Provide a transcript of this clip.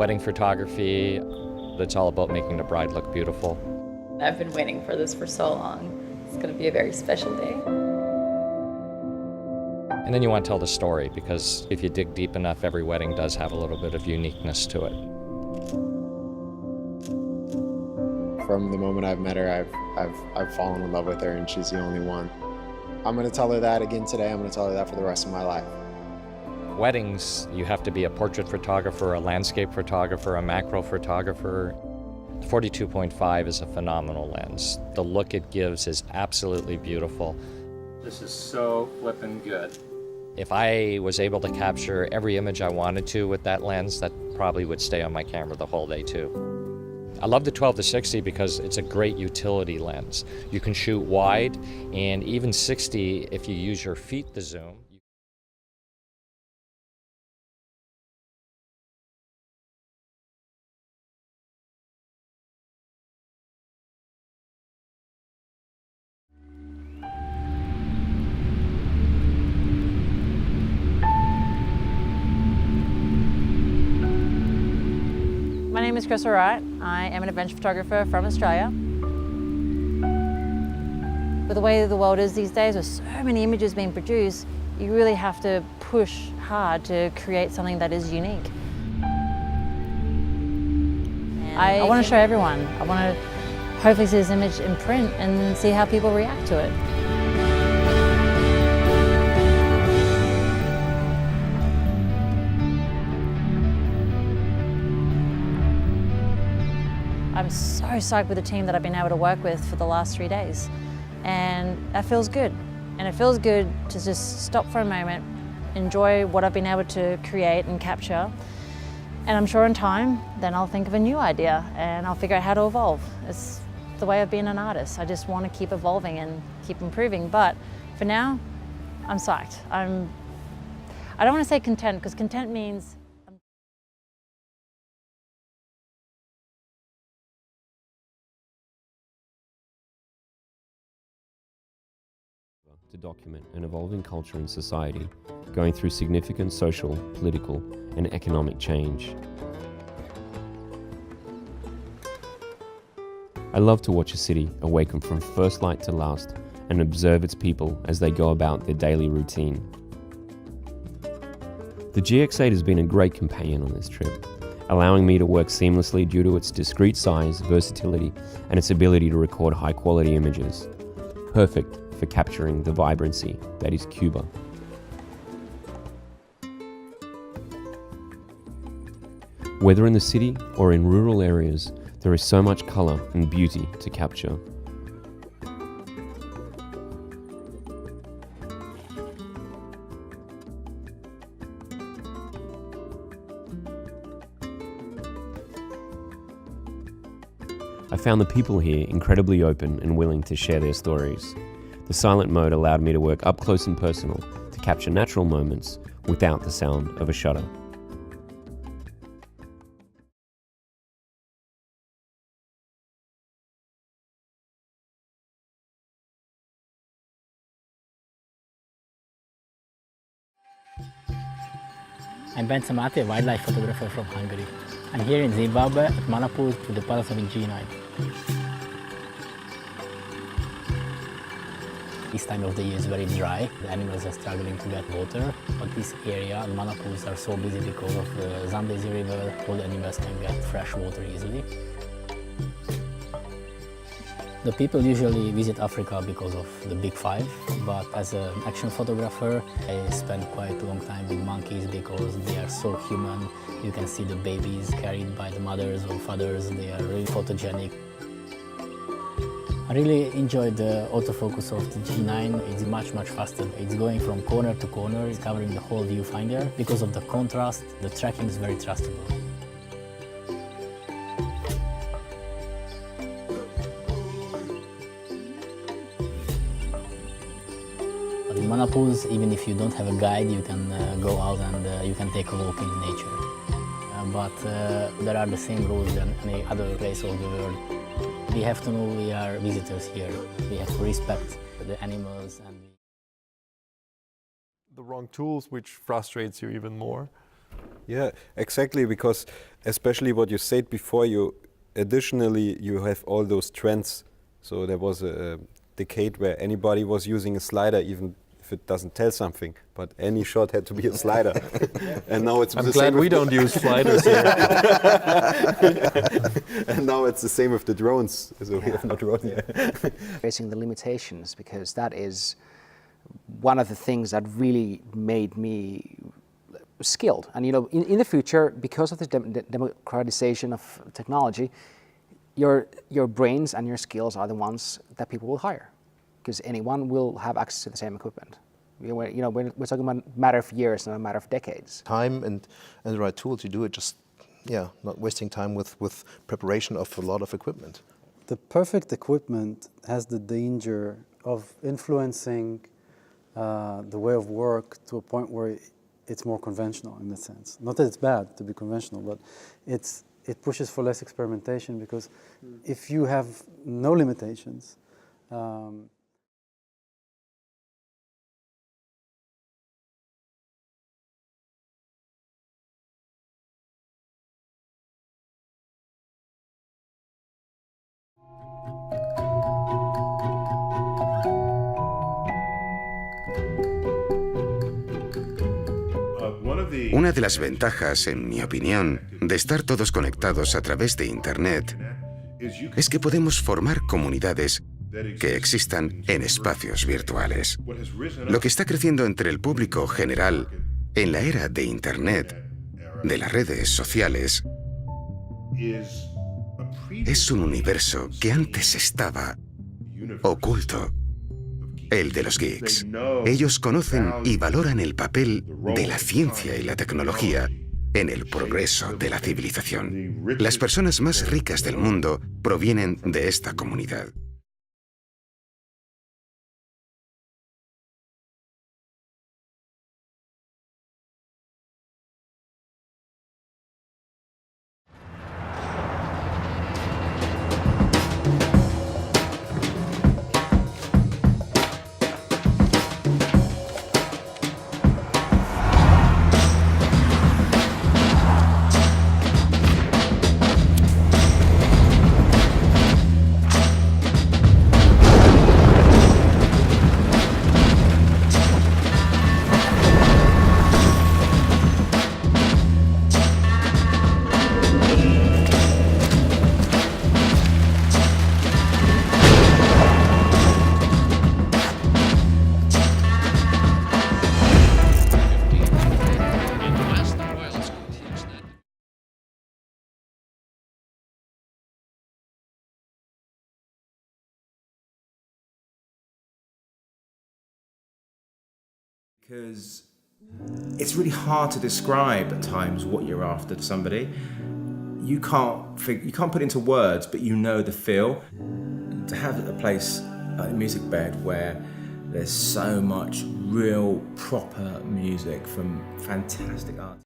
wedding photography that's all about making the bride look beautiful. I've been waiting for this for so long. It's going to be a very special day. And then you want to tell the story, because if you dig deep enough, every wedding does have a little bit of uniqueness to it. From the moment I've met her, I've fallen in love with her, and she's the only one. I'm going to tell her that again today. I'm going to tell her that for the rest of my life. Weddings, you have to be a portrait photographer, a landscape photographer, a macro photographer. The 42.5 is a phenomenal lens. The look it gives is absolutely beautiful. This is so flippin' good. If I was able to capture every image I wanted to with that lens, that probably would stay on my camera the whole day too. I love the 12-60 because it's a great utility lens. You can shoot wide, and even 60 if you use your feet to zoom. My name is Chris Wright. I am an adventure photographer from Australia. With the way the world is these days, with so many images being produced, you really have to push hard to create something that is unique. I want to show everyone. I want to hopefully see this image in print and see how people react to it. I'm so psyched with the team that I've been able to work with for the last 3 days, and that feels good. And it feels good to just stop for a moment, enjoy what I've been able to create and capture, and I'm sure in time then I'll think of a new idea and I'll figure out how to evolve. It's the way of being an artist. I just want to keep evolving and keep improving, but for now I'm psyched. I don't want to say content, because content means to document an evolving culture and society going through significant social, political, and economic change. I love to watch a city awaken from first light to last and observe its people as they go about their daily routine. The GX8 has been a great companion on this trip, allowing me to work seamlessly due to its discrete size, versatility, and its ability to record high-quality images. Perfect for capturing the vibrancy that is Cuba. Whether in the city or in rural areas, there is so much color and beauty to capture. I found the people here incredibly open and willing to share their stories. The silent mode allowed me to work up close and personal to capture natural moments without the sound of a shutter. I'm Ben Samati, a wildlife photographer from Hungary. I'm here in Zimbabwe at Manapur to the palace of G9. This time of the year is very dry. The animals are struggling to get water, but this area, the Manapurs, are so busy because of the Zambezi River. All the animals can get fresh water easily. The people usually visit Africa because of the big five, but as an action photographer, I spend quite a long time with monkeys because they are so human. You can see the babies carried by the mothers or fathers. They are really photogenic. I really enjoyed the autofocus of the G9. It's much faster. It's going from corner to corner. It's covering the whole viewfinder. Because of the contrast, the tracking is very trustable. But in Manapurs, even if you don't have a guide, you can go out and you can take a walk in nature. But there are the same rules than any other place of the world. We have to know we are visitors here. We have to respect the animals. And the wrong tools, which frustrates you even more. Yeah, exactly, because especially what you said before, additionally you have all those trends. So there was a decade where anybody was using a slider, even if it doesn't tell something, but any shot had to be a slider. And now it's I'm the glad same we don't use sliders here. And now it's the same with the drones, so we have no drones yet. Facing the limitations, because that is one of the things that really made me skilled. And in the future, because of the democratization of technology, your brains and your skills are the ones that people will hire, because anyone will have access to the same equipment. We're talking about a matter of years, not a matter of decades. Time and the right tool to do it, just not wasting time with preparation of a lot of equipment. The perfect equipment has the danger of influencing the way of work to a point where it's more conventional in that sense. Not that it's bad to be conventional, but it pushes for less experimentation, because if you have no limitations, Una de las ventajas, en mi opinión, de estar todos conectados a través de Internet es que podemos formar comunidades que existan en espacios virtuales. Lo que está creciendo entre el público general en la era de Internet, de las redes sociales, es un universo que antes estaba oculto. El de los geeks. Ellos conocen y valoran el papel de la ciencia y la tecnología en el progreso de la civilización. Las personas más ricas del mundo provienen de esta comunidad. Because it's really hard to describe at times what you're after to somebody. You can't put it into words, but you know the feel. To have a place like the Music Bed where there's so much real, proper music from fantastic art.